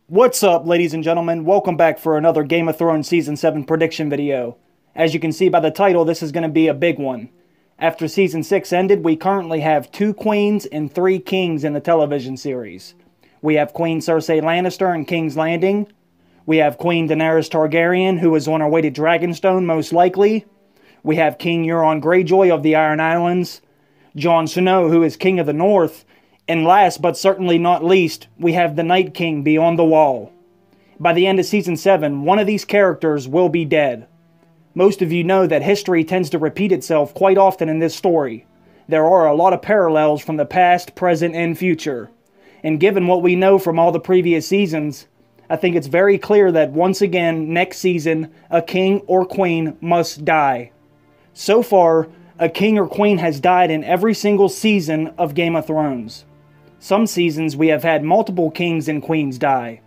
What's up, ladies and gentlemen? Welcome back for another Game of Thrones Season 7 prediction video. As you can see by the title, this is going to be a big one. After Season 6 ended, we currently have 2 queens and 3 kings in the television series. We have Queen Cersei Lannister in King's Landing. We have Queen Daenerys Targaryen, who is on her way to Dragonstone, most likely. We have King Euron Greyjoy of the Iron Islands. Jon Snow, who is King of the North. And last, but certainly not least, we have the Night King beyond the wall. By the end of Season 7, one of these characters will be dead. Most of you know that history tends to repeat itself quite often in this story. There are a lot of parallels from the past, present, and future. And given what we know from all the previous seasons, I think it's very clear that once again, next season, a king or queen must die. So far, a king or queen has died in every single season of Game of Thrones. Some seasons we have had multiple kings and queens die.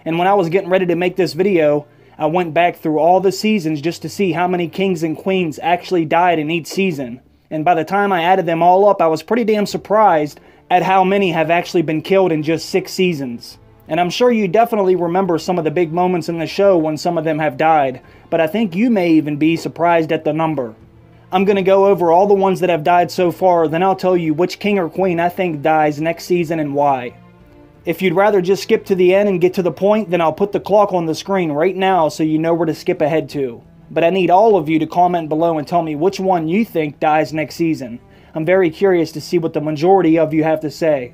And when I was getting ready to make this video, I went back through all the seasons just to see how many kings and queens actually died in each season. And by the time I added them all up, I was pretty damn surprised at how many have actually been killed in just 6 seasons. And I'm sure you definitely remember some of the big moments in the show when some of them have died, but I think you may even be surprised at the number. I'm going to go over all the ones that have died so far, then I'll tell you which king or queen I think dies next season and why. If you'd rather just skip to the end and get to the point, then I'll put the clock on the screen right now so you know where to skip ahead to. But I need all of you to comment below and tell me which one you think dies next season. I'm very curious to see what the majority of you have to say.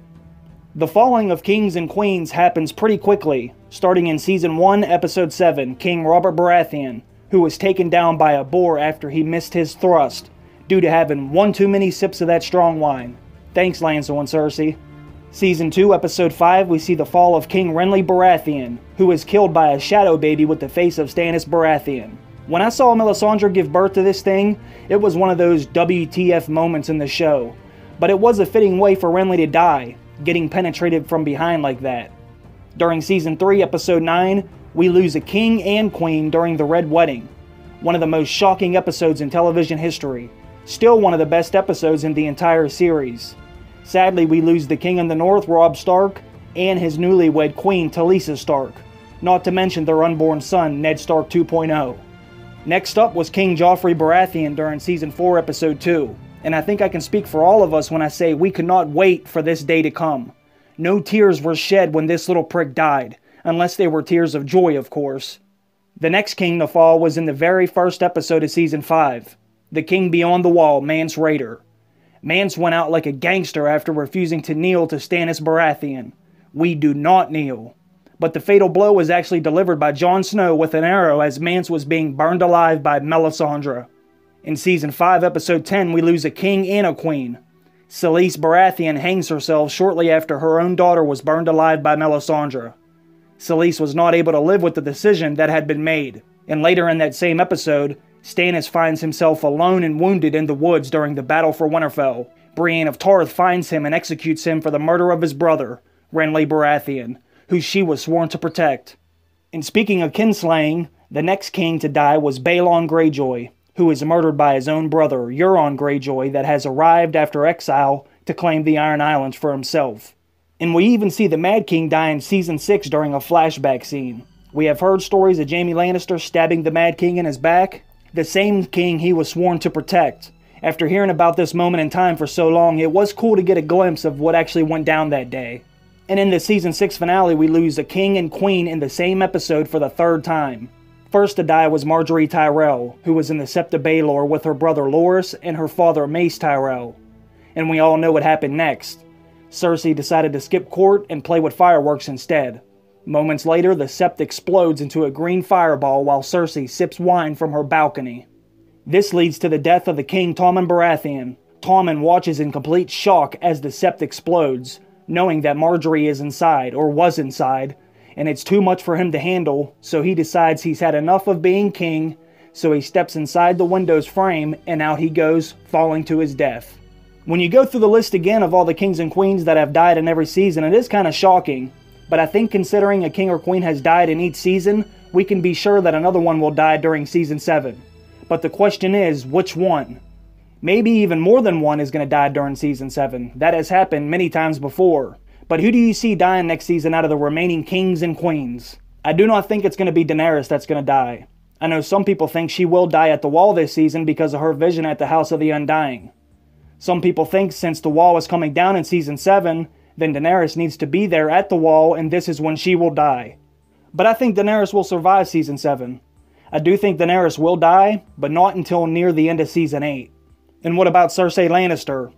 The falling of kings and queens happens pretty quickly, starting in Season 1, Episode 7, King Robert Baratheon, who was taken down by a boar after he missed his thrust, due to having one too many sips of that strong wine. Thanks, Lancel and Cersei. Season 2, Episode 5, we see the fall of King Renly Baratheon, who is killed by a shadow baby with the face of Stannis Baratheon. When I saw Melisandre give birth to this thing, it was one of those WTF moments in the show. But it was a fitting way for Renly to die, getting penetrated from behind like that. During Season 3, Episode 9, we lose a king and queen during the Red Wedding. One of the most shocking episodes in television history. Still one of the best episodes in the entire series. Sadly, we lose the king in the north, Robb Stark, and his newlywed queen, Talisa Stark. Not to mention their unborn son, Ned Stark 2.0. Next up was King Joffrey Baratheon during Season 4, Episode 2. And I think I can speak for all of us when I say we could not wait for this day to come. No tears were shed when this little prick died. Unless they were tears of joy, of course. The next king to fall was in the very first episode of Season 5. The king beyond the wall, Mance Rayder. Mance went out like a gangster after refusing to kneel to Stannis Baratheon. We do not kneel. But the fatal blow was actually delivered by Jon Snow with an arrow as Mance was being burned alive by Melisandre. In Season 5, Episode 10, we lose a king and a queen. Selyse Baratheon hangs herself shortly after her own daughter was burned alive by Melisandre. Selyse was not able to live with the decision that had been made, and later in that same episode, Stannis finds himself alone and wounded in the woods during the battle for Winterfell. Brienne of Tarth finds him and executes him for the murder of his brother, Renly Baratheon, who she was sworn to protect. And speaking of kinslaying, the next king to die was Balon Greyjoy, who is murdered by his own brother, Euron Greyjoy, that has arrived after exile to claim the Iron Islands for himself. And we even see the Mad King die in Season 6 during a flashback scene. We have heard stories of Jaime Lannister stabbing the Mad King in his back, the same king he was sworn to protect. After hearing about this moment in time for so long, it was cool to get a glimpse of what actually went down that day. And in the Season 6 finale, we lose a king and queen in the same episode for the 3rd time. First to die was Margaery Tyrell, who was in the Sept of Baelor with her brother Loras and her father Mace Tyrell. And we all know what happened next. Cersei decided to skip court and play with fireworks instead. Moments later, the Sept explodes into a green fireball while Cersei sips wine from her balcony. This leads to the death of the king Tommen Baratheon. Tommen watches in complete shock as the Sept explodes, knowing that Margaery is inside, or was inside, and it's too much for him to handle, so he decides he's had enough of being king, so he steps inside the window's frame and out he goes, falling to his death. When you go through the list again of all the kings and queens that have died in every season, it is kind of shocking. But I think considering a king or queen has died in each season, we can be sure that another one will die during Season 7. But the question is, which one? Maybe even more than one is going to die during Season 7. That has happened many times before. But who do you see dying next season out of the remaining kings and queens? I do not think it's going to be Daenerys that's going to die. I know some people think she will die at the Wall this season because of her vision at the House of the Undying. Some people think since the Wall is coming down in Season 7, then Daenerys needs to be there at the Wall and this is when she will die. But I think Daenerys will survive Season 7. I do think Daenerys will die, but not until near the end of Season 8. And what about Cersei Lannister?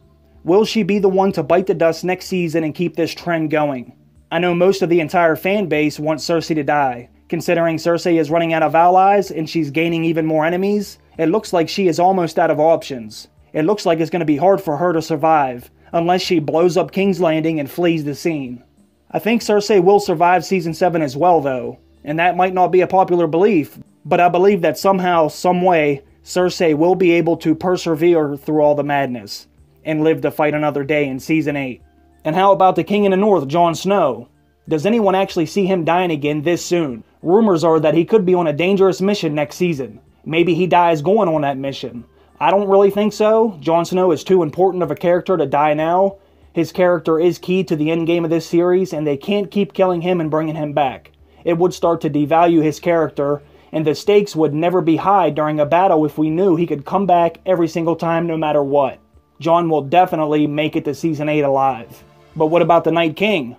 Will she be the one to bite the dust next season and keep this trend going? I know most of the entire fan base wants Cersei to die. Considering Cersei is running out of allies and she's gaining even more enemies, it looks like she is almost out of options. It looks like it's going to be hard for her to survive, unless she blows up King's Landing and flees the scene. I think Cersei will survive Season 7 as well though, and that might not be a popular belief, but I believe that somehow, someway, Cersei will be able to persevere through all the madness, and live to fight another day in Season 8. And how about the King in the North, Jon Snow? Does anyone actually see him dying again this soon? Rumors are that he could be on a dangerous mission next season. Maybe he dies going on that mission. I don't really think so. Jon Snow is too important of a character to die now. His character is key to the endgame of this series, and they can't keep killing him and bringing him back. It would start to devalue his character, and the stakes would never be high during a battle if we knew he could come back every single time no matter what. Jon will definitely make it to Season 8 alive. But what about the Night King?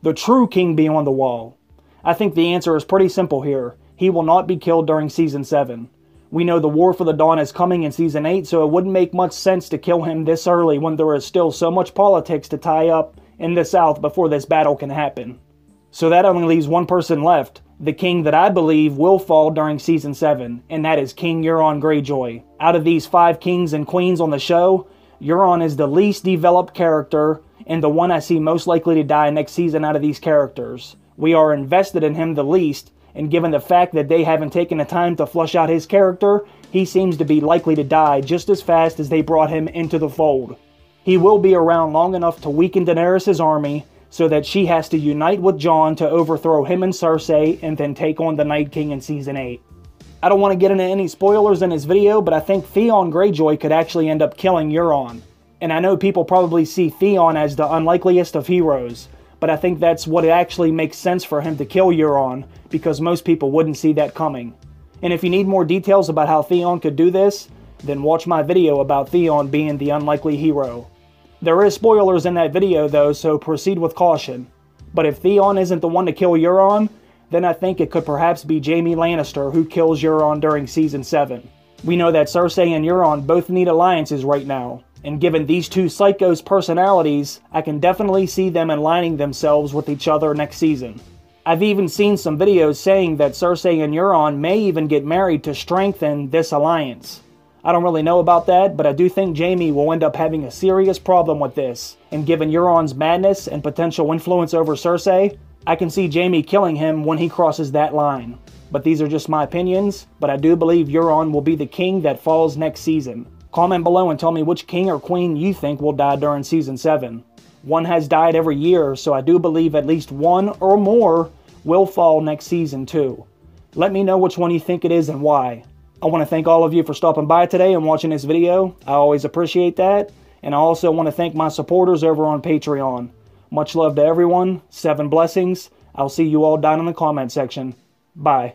The true King beyond the Wall? I think the answer is pretty simple here. He will not be killed during Season 7. We know the War for the Dawn is coming in Season 8, so it wouldn't make much sense to kill him this early when there is still so much politics to tie up in the South before this battle can happen. So that only leaves one person left, the king that I believe will fall during Season 7, and that is King Euron Greyjoy. Out of these 5 kings and queens on the show, Euron is the least developed character, and the one I see most likely to die next season out of these characters. We are invested in him the least, and given the fact that they haven't taken the time to flush out his character, he seems to be likely to die just as fast as they brought him into the fold. He will be around long enough to weaken Daenerys' army, so that she has to unite with Jon to overthrow him and Cersei, and then take on the Night King in Season 8. I don't want to get into any spoilers in this video, but I think Theon Greyjoy could actually end up killing Euron. And I know people probably see Theon as the unlikeliest of heroes, but I think that's what actually makes sense for him to kill Euron, because most people wouldn't see that coming. And if you need more details about how Theon could do this, then watch my video about Theon being the unlikely hero. There is spoilers in that video though, so proceed with caution. But if Theon isn't the one to kill Euron, then I think it could perhaps be Jaime Lannister who kills Euron during Season 7. We know that Cersei and Euron both need alliances right now, and given these two psychos' personalities, I can definitely see them aligning themselves with each other next season. I've even seen some videos saying that Cersei and Euron may even get married to strengthen this alliance. I don't really know about that, but I do think Jaime will end up having a serious problem with this, and given Euron's madness and potential influence over Cersei, I can see Jaime killing him when he crosses that line. But these are just my opinions, but I do believe Euron will be the king that falls next season. Comment below and tell me which king or queen you think will die during Season 7. One has died every year, so I do believe at least one or more will fall next season too. Let me know which one you think it is and why. I want to thank all of you for stopping by today and watching this video. I always appreciate that. And I also want to thank my supporters over on Patreon. Much love to everyone. 7 blessings. I'll see you all down in the comment section. Bye.